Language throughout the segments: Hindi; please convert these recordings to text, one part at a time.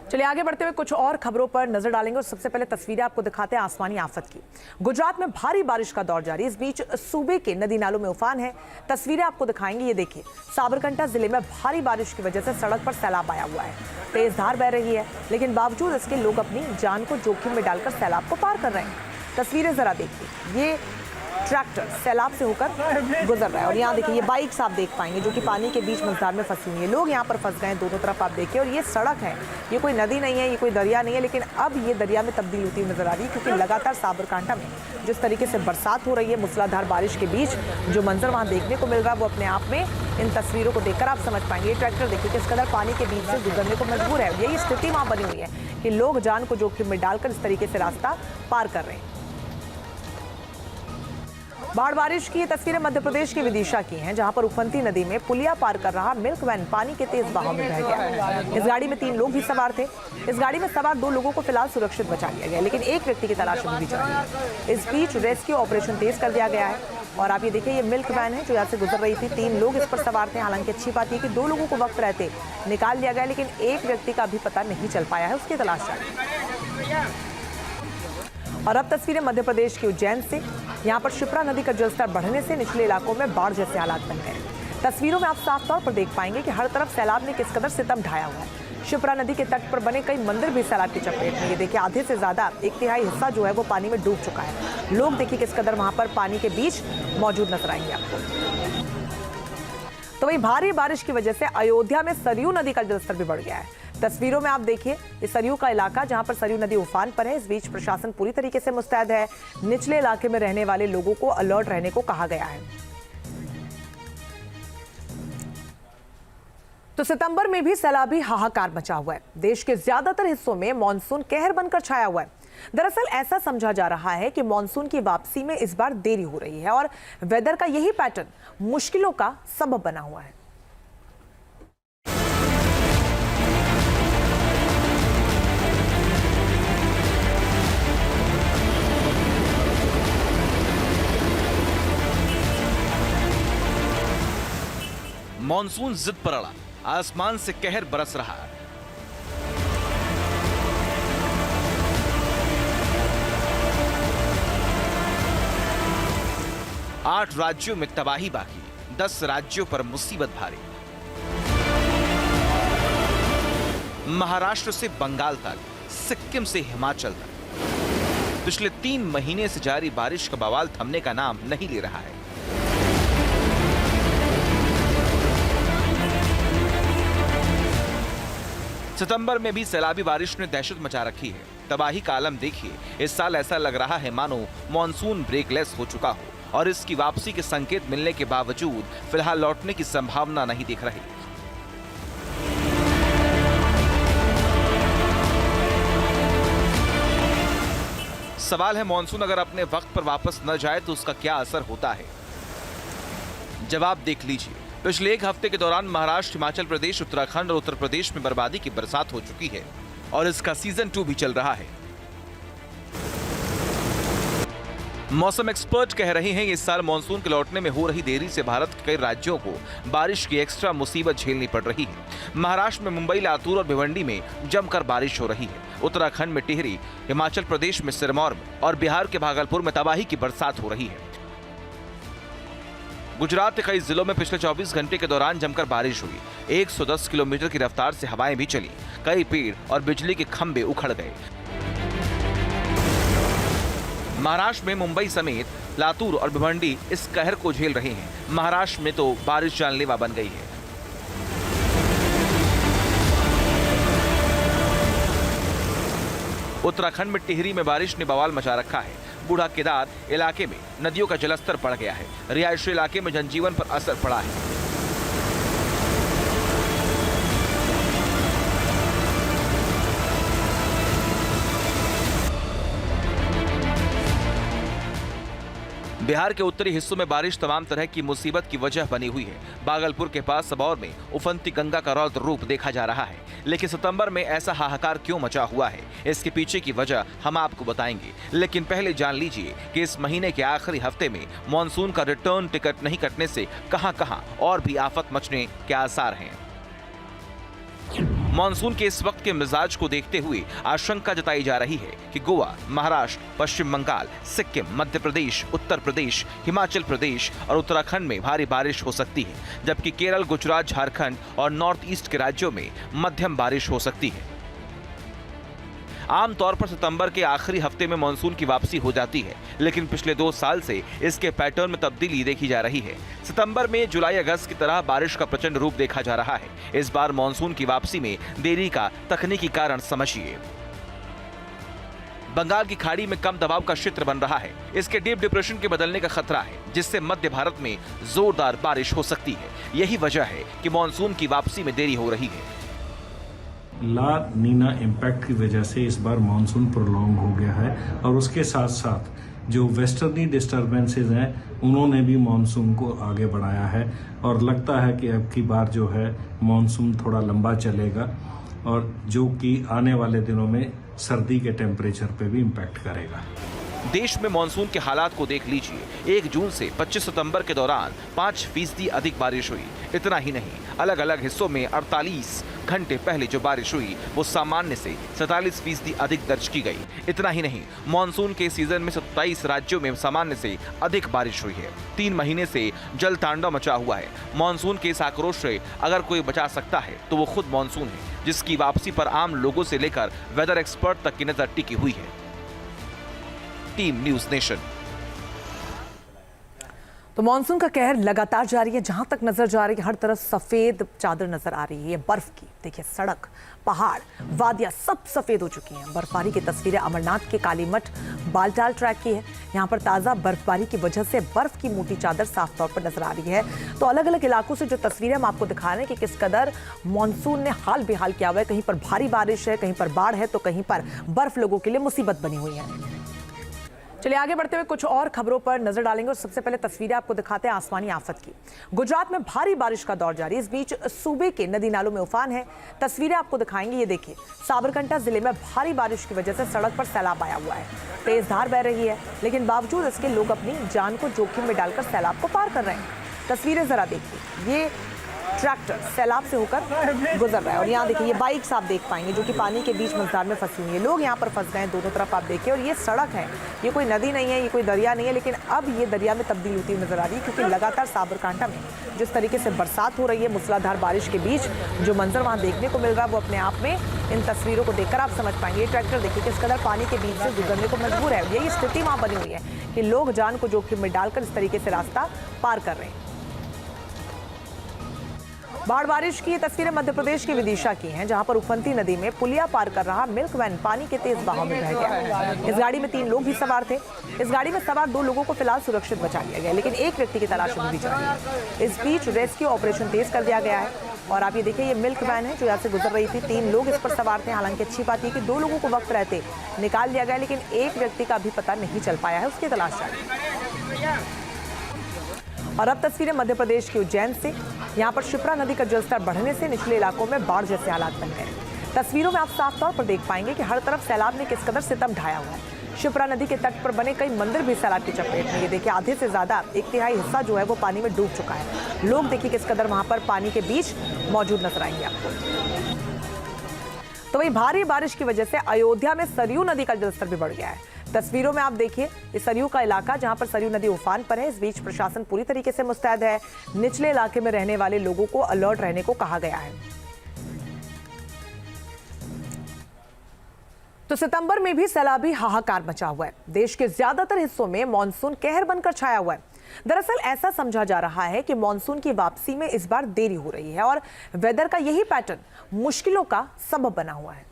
चलिए आगे बढ़ते हुए कुछ और खबरों पर नजर डालेंगे और सबसे पहले तस्वीरें आपको दिखाते हैं आसमानी आफत की। गुजरात में भारी बारिश का दौर जारी, इस बीच सूबे के नदी नालों में उफान है। तस्वीरें आपको दिखाएंगे, ये देखिए साबरकांठा जिले में भारी बारिश की वजह से सड़क पर सैलाब आया हुआ है। तेज धार बह रही है, लेकिन बावजूद इसके लोग अपनी जान को जोखिम में डालकर सैलाब को पार कर रहे हैं। तस्वीरें जरा देखिए, ये ट्रैक्टर सैलाब से होकर गुजर रहा है और यहाँ देखिए ये बाइक्स आप देख पाएंगे जो कि पानी के बीच मझधार में फंसी हुई है। लोग यहाँ पर फंस गए हैं, दोनों तरफ आप देखिए। और ये सड़क है, ये कोई नदी नहीं है, ये कोई दरिया नहीं है, लेकिन अब ये दरिया में तब्दील होती हुई नजर आ रही है, क्योंकि लगातार साबरकांठा में जिस तरीके से बरसात हो रही है, मूसलाधार बारिश के बीच जो मंजर वहाँ देखने को मिल रहा है, वो अपने आप में इन तस्वीरों को देखकर आप समझ पाएंगे। ये ट्रैक्टर देखिए किस कदर पानी के बीच से गुजरने को मजबूर है। यही स्थिति वहाँ बनी हुई है कि लोग जान को जोखिम में डालकर इस तरीके से रास्ता पार कर रहे हैं। बाढ़ बारिश की ये तस्वीरें मध्य प्रदेश के विदिशा की हैं, जहां पर उफनती नदी में पुलिया पार कर रहा मिल्क वैन पानी के तेज बहाव में बह गया। इस गाड़ी में 3 लोग भी सवार थे। इस गाड़ी में सवार 2 लोगों को फिलहाल सुरक्षित बचा लिया गया, लेकिन एक व्यक्ति की तलाश अभी भी जारी है। इस बीच रेस्क्यू ऑपरेशन तेज कर दिया गया है और आप ये देखिए ये मिल्क वैन है जो यहाँ से गुजर रही थी। 3 लोग इस पर सवार थे। हालांकि अच्छी बात है कि 2 लोगों को वक्त रहते निकाल लिया गया, लेकिन एक व्यक्ति का अभी पता नहीं चल पाया है, उसकी तलाश जारी है। और अब तस्वीरें मध्य प्रदेश के उज्जैन से। यहाँ पर शिप्रा नदी का जलस्तर बढ़ने से निचले इलाकों में बाढ़ जैसे हालात बन गए। तस्वीरों में आप साफ तौर पर देख पाएंगे कि हर तरफ सैलाब ने किस कदर सितम ढाया हुआ है। शिप्रा नदी के तट पर बने कई मंदिर भी सैलाब की चपेट में। ये देखिए आधे से ज्यादा 1/3 हिस्सा जो है वो पानी में डूब चुका है। लोग देखिए किस कदर वहां पर पानी के बीच मौजूद नजर आएंगे आपको। तो वहीं भारी बारिश की वजह से अयोध्या में सरयू नदी का जलस्तर भी बढ़ गया है। तस्वीरों में आप देखिए इस सरयू का इलाका जहां पर सरयू नदी उफान पर है। इस बीच प्रशासन पूरी तरीके से मुस्तैद है। निचले इलाके में रहने वाले लोगों को अलर्ट रहने को कहा गया है। तो सितंबर में भी सैलाबी हाहाकार मचा हुआ है। देश के ज्यादातर हिस्सों में मानसून कहर बनकर छाया हुआ है। दरअसल ऐसा समझा जा रहा है कि मानसून की वापसी में इस बार देरी हो रही है और वेदर का यही पैटर्न मुश्किलों का सबब बना हुआ है। मॉनसून जिद पर अड़ा, आसमान से कहर बरस रहा है। आठ राज्यों में तबाही बाकी, 10 राज्यों पर मुसीबत भारी। महाराष्ट्र से बंगाल तक, सिक्किम से हिमाचल तक पिछले 3 महीने से जारी बारिश का बवाल थमने का नाम नहीं ले रहा है। सितंबर में भी सैलाबी बारिश ने दहशत मचा रखी है। तबाही का आलम देखिए। इस साल ऐसा लग रहा है मानो मॉनसून ब्रेकलेस हो चुका हो और इसकी वापसी के संकेत मिलने के बावजूद फिलहाल लौटने की संभावना नहीं दिख रही। सवाल है मॉनसून अगर अपने वक्त पर वापस न जाए तो उसका क्या असर होता है? जवाब देख लीजिए। पिछले 1 हफ्ते के दौरान महाराष्ट्र, हिमाचल प्रदेश, उत्तराखंड और उत्तर प्रदेश में बर्बादी की बरसात हो चुकी है और इसका सीजन 2 भी चल रहा है। मौसम एक्सपर्ट कह रहे हैं कि इस साल मानसून के लौटने में हो रही देरी से भारत के कई राज्यों को बारिश की एक्स्ट्रा मुसीबत झेलनी पड़ रही है। महाराष्ट्र में मुंबई, लातूर और भिवंडी में जमकर बारिश हो रही है। उत्तराखंड में टिहरी, हिमाचल प्रदेश में सिरमौर में और बिहार के भागलपुर में तबाही की बरसात हो रही है। गुजरात के कई जिलों में पिछले 24 घंटे के दौरान जमकर बारिश हुई। 110 किलोमीटर की रफ्तार से हवाएं भी चली। कई पेड़ और बिजली के खंभे उखड़ गए। महाराष्ट्र में मुंबई समेत लातूर और भिवंडी इस कहर को झेल रहे हैं। महाराष्ट्र में तो बारिश जानलेवा बन गई है। उत्तराखंड में टिहरी में बारिश ने बवाल मचा रखा है। बूढ़ा केदार इलाके में नदियों का जलस्तर बढ़ गया है। रिहायशी इलाके में जनजीवन पर असर पड़ा है। बिहार के उत्तरी हिस्सों में बारिश तमाम तरह की मुसीबत की वजह बनी हुई है। भागलपुर के पास सबौर में उफनती गंगा का रौद्र रूप देखा जा रहा है। लेकिन सितंबर में ऐसा हाहाकार क्यों मचा हुआ है, इसके पीछे की वजह हम आपको बताएंगे। लेकिन पहले जान लीजिए कि इस महीने के आखिरी हफ्ते में मॉनसून का रिटर्न टिकट नहीं कटने से कहां-कहां और भी आफत मचने के आसार हैं। मानसून के इस वक्त के मिजाज को देखते हुए आशंका जताई जा रही है कि गोवा, महाराष्ट्र, पश्चिम बंगाल, सिक्किम, मध्य प्रदेश, उत्तर प्रदेश, हिमाचल प्रदेश और उत्तराखंड में भारी बारिश हो सकती है, जबकि केरल, गुजरात, झारखंड और नॉर्थ ईस्ट के राज्यों में मध्यम बारिश हो सकती है। आमतौर पर सितंबर के आखिरी हफ्ते में मानसून की वापसी हो जाती है, लेकिन पिछले 2 साल से इसके पैटर्न में तब्दीली देखी जा रही है। सितंबर में जुलाई अगस्त की तरह बारिश का प्रचंड रूप देखा जा रहा है। इस बार मानसून की वापसी में देरी का तकनीकी कारण समझिए। बंगाल की खाड़ी में कम दबाव का क्षेत्र बन रहा है। इसके डीप डिप्रेशन के बदलने का खतरा है, जिससे मध्य भारत में जोरदार बारिश हो सकती है। यही वजह है कि मानसून की वापसी में देरी हो रही है। ला नीना इम्पैक्ट की वजह से इस बार मानसून प्रोलॉन्ग हो गया है और उसके साथ साथ जो वेस्टर्नी डिस्टर्बेंसेज हैं उन्होंने भी मानसून को आगे बढ़ाया है और लगता है कि अब की बार जो है मानसून थोड़ा लंबा चलेगा और जो कि आने वाले दिनों में सर्दी के टेम्परेचर पे भी इम्पैक्ट करेगा। देश में मानसून के हालात को देख लीजिए। 1 जून से 25 सितंबर के दौरान 5% अधिक बारिश हुई। इतना ही नहीं, अलग अलग हिस्सों में 48 घंटे पहले जो बारिश हुई वो सामान्य से 47% अधिक दर्ज की गई। इतना ही नहीं, मानसून के सीजन में 27 राज्यों में सामान्य से अधिक बारिश हुई है। 3 महीने से जल तांडव मचा हुआ है। मानसून के इस आक्रोश से अगर कोई बचा सकता है तो वो खुद मानसून है, जिसकी वापसी पर आम लोगों से लेकर वेदर एक्सपर्ट तक की नजर टिकी हुई है। Team news nation. तो मानसून का कहर लगातार जारी है। जहां तक नजर जा रही है, हर तरफ सफेद चादर नजर आ रही है बर्फ की। देखिए, सड़क, पहाड़, वादियां सब सफेद हो चुकी हैं। बर्फबारी की तस्वीरें अमरनाथ के कालीमठ बालटाल ट्रैक की है। यहाँ पर ताजा बर्फबारी की वजह से बर्फ की मोटी चादर साफ तौर पर नजर आ रही है। तो अलग अलग इलाकों से जो तस्वीरें हम आपको दिखा रहे हैं कि किस कदर मानसून ने हाल बेहाल किया हुआ है। कहीं पर भारी बारिश है, कहीं पर बाढ़ है, तो कहीं पर बर्फ लोगों के लिए मुसीबत बनी हुई है। चलिए आगे बढ़ते हुए कुछ और खबरों पर नजर डालेंगे और सबसे पहले तस्वीरें आपको दिखाते हैं आसमानी आफत की। गुजरात में भारी बारिश का दौर जारी। इस बीच सूबे के नदी नालों में उफान है। तस्वीरें आपको दिखाएंगे। ये देखिए, साबरकांठा जिले में भारी बारिश की वजह से सड़क पर सैलाब आया हुआ है। तेज धार बह रही है, लेकिन बावजूद इसके लोग अपनी जान को जोखिम में डालकर सैलाब को पार कर रहे हैं। तस्वीरें जरा देखिए, ये ट्रैक्टर सैलाब से होकर गुजर रहा है और यहाँ देखिए ये बाइक्स आप देख पाएंगे जो कि पानी के बीच मझधार में फंसी हुई है। लोग यहाँ पर फंस गए हैं दोनों तरफ आप देखिए। और ये सड़क है, ये कोई नदी नहीं है, ये कोई दरिया नहीं है, लेकिन अब ये दरिया में तब्दील होती हुई नजर आ रही है, क्योंकि लगातार साबरकांठा में जिस तरीके से बरसात हो रही है, मूसलाधार बारिश के बीच जो मंजर वहाँ देखने को मिल रहा है वो अपने आप में इन तस्वीरों को देखकर आप समझ पाएंगे। ये ट्रैक्टर देखिए किस कदर पानी के बीच से गुजरने को मजबूर है। यही स्थिति वहाँ बनी हुई है कि लोग जान को जोखिम में डालकर इस तरीके से रास्ता पार कर रहे हैं। बाढ़ बारिश की ये तस्वीरें मध्य प्रदेश के विदिशा की हैं, जहां पर उफनती नदी में पुलिया पार कर रहा मिल्क वैन पानी के तेज बहाव में बह गया। इस गाड़ी में 3 लोग भी सवार थे। इस गाड़ी में सवार 2 लोगों को फिलहाल सुरक्षित बचा लिया गया, लेकिन एक व्यक्ति की तलाश अभी भी जारी है। इस बीच रेस्क्यू ऑपरेशन तेज कर दिया गया है और आप ये देखिए, ये मिल्क वैन है जो यहाँ से गुजर रही थी। 3 लोग इस पर सवार थे। हालांकि अच्छी बात यह कि 2 लोगों को वक्त रहते निकाल लिया गया, लेकिन एक व्यक्ति का अभी पता नहीं चल पाया है, उसकी तलाश जारी। और अब तस्वीरें मध्य प्रदेश के उज्जैन से। यहाँ पर शिप्रा नदी का जलस्तर बढ़ने से निचले इलाकों में बाढ़ जैसे हालात बन गए। तस्वीरों में आप साफ तौर पर देख पाएंगे कि हर तरफ सैलाब ने किस कदर सितम ढाया हुआ है। शिप्रा नदी के तट पर बने कई मंदिर भी सैलाब की चपेट में। ये देखिए, आधे से ज्यादा 1/3 हिस्सा जो है वो पानी में डूब चुका है। लोग देखिए किस कदर वहां पर पानी के बीच मौजूद नजर आएंगे आपको। तो वही भारी बारिश की वजह से अयोध्या में सरयू नदी का जलस्तर भी बढ़ गया है। तस्वीरों में आप देखिए, इस सरयू का इलाका जहां पर सरयू नदी उफान पर है। इस बीच प्रशासन पूरी तरीके से मुस्तैद है। निचले इलाके में रहने वाले लोगों को अलर्ट रहने को कहा गया है। तो सितंबर में भी सैलाबी हाहाकार मचा हुआ है। देश के ज्यादातर हिस्सों में मानसून कहर बनकर छाया हुआ है। दरअसल ऐसा समझा जा रहा है कि मानसून की वापसी में इस बार देरी हो रही है और वेदर का यही पैटर्न मुश्किलों का सबब बना हुआ है।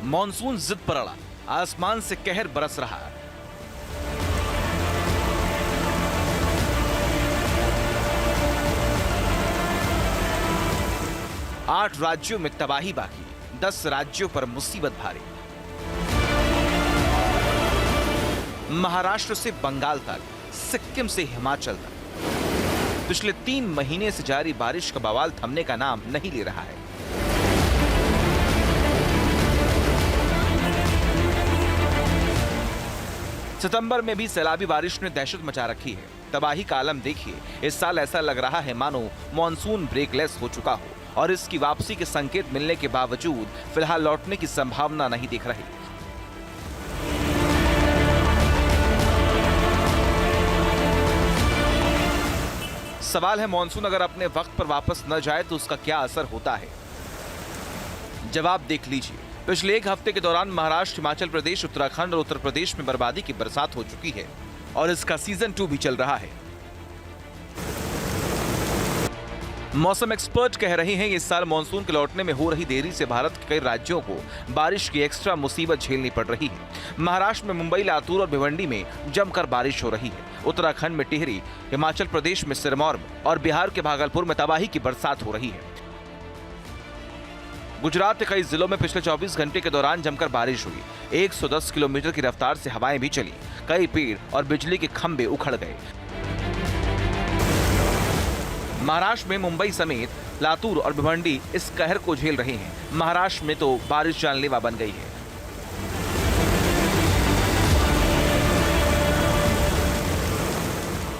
मॉनसून जिद पर अड़ा, आसमान से कहर बरस रहा। आठ राज्यों में तबाही बाकी, 10 राज्यों पर मुसीबत भारी। महाराष्ट्र से बंगाल तक, सिक्किम से हिमाचल तक पिछले 3 महीने से जारी बारिश का बवाल थमने का नाम नहीं ले रहा है। सितंबर में भी सैलाबी बारिश ने दहशत मचा रखी है। तबाही का आलम देखिए, इस साल ऐसा लग रहा है मानो मॉनसून ब्रेकलेस हो चुका हो और इसकी वापसी के संकेत मिलने के बावजूद फिलहाल लौटने की संभावना नहीं दिख रही। सवाल है, मॉनसून अगर अपने वक्त पर वापस न जाए तो उसका क्या असर होता है? जवाब देख लीजिए। पिछले एक हफ्ते के दौरान महाराष्ट्र, हिमाचल प्रदेश, उत्तराखंड और उत्तर प्रदेश में बर्बादी की बरसात हो चुकी है और इसका सीजन 2 भी चल रहा है। मौसम एक्सपर्ट कह रहे हैं इस साल मानसून के लौटने में हो रही देरी से भारत के कई राज्यों को बारिश की एक्स्ट्रा मुसीबत झेलनी पड़ रही है। महाराष्ट्र में मुंबई, लातूर और भिवंडी में जमकर बारिश हो रही है। उत्तराखंड में टिहरी, हिमाचल प्रदेश में सिरमौर और बिहार के भागलपुर में तबाही की बरसात हो रही है। गुजरात के कई जिलों में पिछले 24 घंटे के दौरान जमकर बारिश हुई। 110 किलोमीटर की रफ्तार से हवाएं भी चली। कई पेड़ और बिजली के खंभे उखड़ गए। महाराष्ट्र में मुंबई समेत लातूर और भिवंडी इस कहर को झेल रहे हैं। महाराष्ट्र में तो बारिश जानलेवा बन गई है।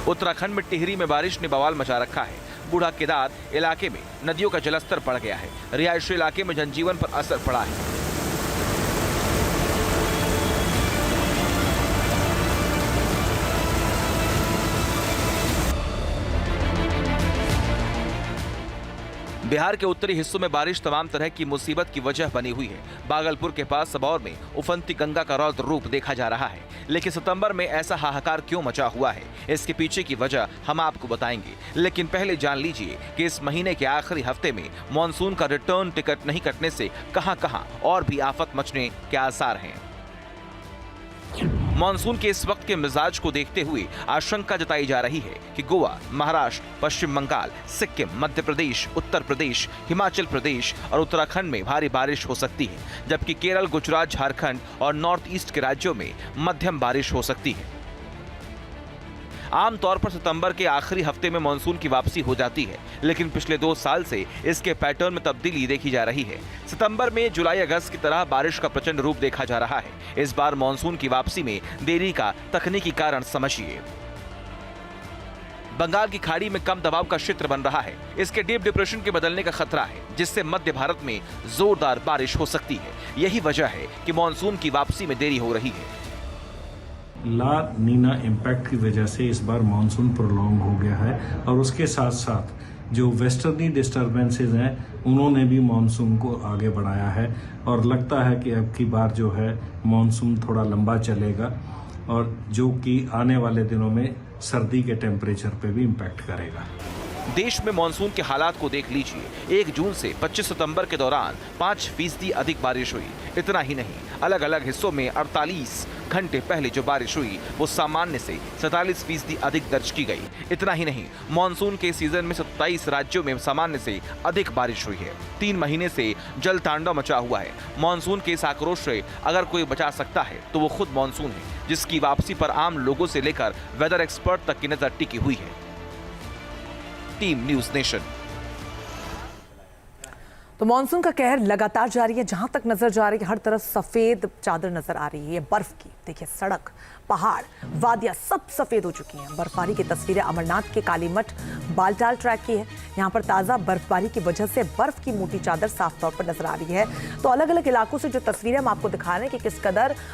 उत्तराखंड में टिहरी में बारिश ने बवाल मचा रखा है। बूढ़ा केदार इलाके में नदियों का जलस्तर बढ़ गया है। रिहायशी इलाके में जनजीवन पर असर पड़ा है। बिहार के उत्तरी हिस्सों में बारिश तमाम तरह की मुसीबत की वजह बनी हुई है। भागलपुर के पास सबौर में उफनती गंगा का रौद्र रूप देखा जा रहा है। लेकिन सितंबर में ऐसा हाहाकार क्यों मचा हुआ है, इसके पीछे की वजह हम आपको बताएंगे। लेकिन पहले जान लीजिए कि इस महीने के आखिरी हफ्ते में मानसून का रिटर्न टिकट नहीं कटने से कहां-कहां और भी आफत मचने के आसार हैं। मानसून के इस वक्त के मिजाज को देखते हुए आशंका जताई जा रही है कि गोवा, महाराष्ट्र, पश्चिम बंगाल, सिक्किम, मध्य प्रदेश, उत्तर प्रदेश, हिमाचल प्रदेश और उत्तराखंड में भारी बारिश हो सकती है, जबकि केरल, गुजरात, झारखंड और नॉर्थ ईस्ट के राज्यों में मध्यम बारिश हो सकती है। आमतौर पर सितंबर के आखिरी हफ्ते में मानसून की वापसी हो जाती है, लेकिन पिछले 2 साल से इसके पैटर्न में तब्दीली देखी जा रही है। सितंबर में जुलाई अगस्त की तरह बारिश का प्रचंड रूप देखा जा रहा है। इस बार मानसून की वापसी में देरी का तकनीकी कारण समझिए। बंगाल की खाड़ी में कम दबाव का क्षेत्र बन रहा है। इसके डीप डिप्रेशन के बदलने का खतरा है, जिससे मध्य भारत में जोरदार बारिश हो सकती है। यही वजह है कि मानसून की वापसी में देरी हो रही है। ला नीना इम्पैक्ट की वजह से इस बार मानसून प्रोलॉन्ग हो गया है और उसके साथ साथ जो वेस्टर्नी डिस्टर्बेंसेज हैं उन्होंने भी मानसून को आगे बढ़ाया है और लगता है कि अब की बार जो है मानसून थोड़ा लंबा चलेगा और जो कि आने वाले दिनों में सर्दी के टेम्परेचर पे भी इम्पैक्ट करेगा। देश में मानसून के हालात को देख लीजिए। 1 जून से 25 सितंबर के दौरान 5% अधिक बारिश हुई। इतना ही नहीं, अलग अलग हिस्सों में 48 घंटे पहले जो बारिश हुई वो सामान्य से 47% अधिक दर्ज की गई। इतना ही नहीं, मानसून के सीजन में 27 राज्यों में सामान्य से अधिक बारिश हुई है। 3 महीने से जल तांडव मचा हुआ है। मानसून के इस आक्रोश से अगर कोई बचा सकता है तो वो खुद मानसून है, जिसकी वापसी पर आम लोगों से लेकर वेदर एक्सपर्ट तक की नजर टिकी हुई है। Team news nation. तो मानसून का कहर लगातार जारी है। जहां तक नजर जा रही है हर तरफ सफेद चादर नजर आ रही है बर्फ की। देखिए, सड़क, पहाड़, वादियां सब सफेद हो चुकी हैं। बर्फबारी की तस्वीरें अमरनाथ के कालीमठ बालटाल ट्रैक की है। यहाँ पर ताजा बर्फबारी की वजह से बर्फ की मोटी चादर साफ तौर पर नजर आ रही है। तो अलग अलग इलाकों से जो तस्वीरें हम आपको दिखा रहे हैं कि किस कदर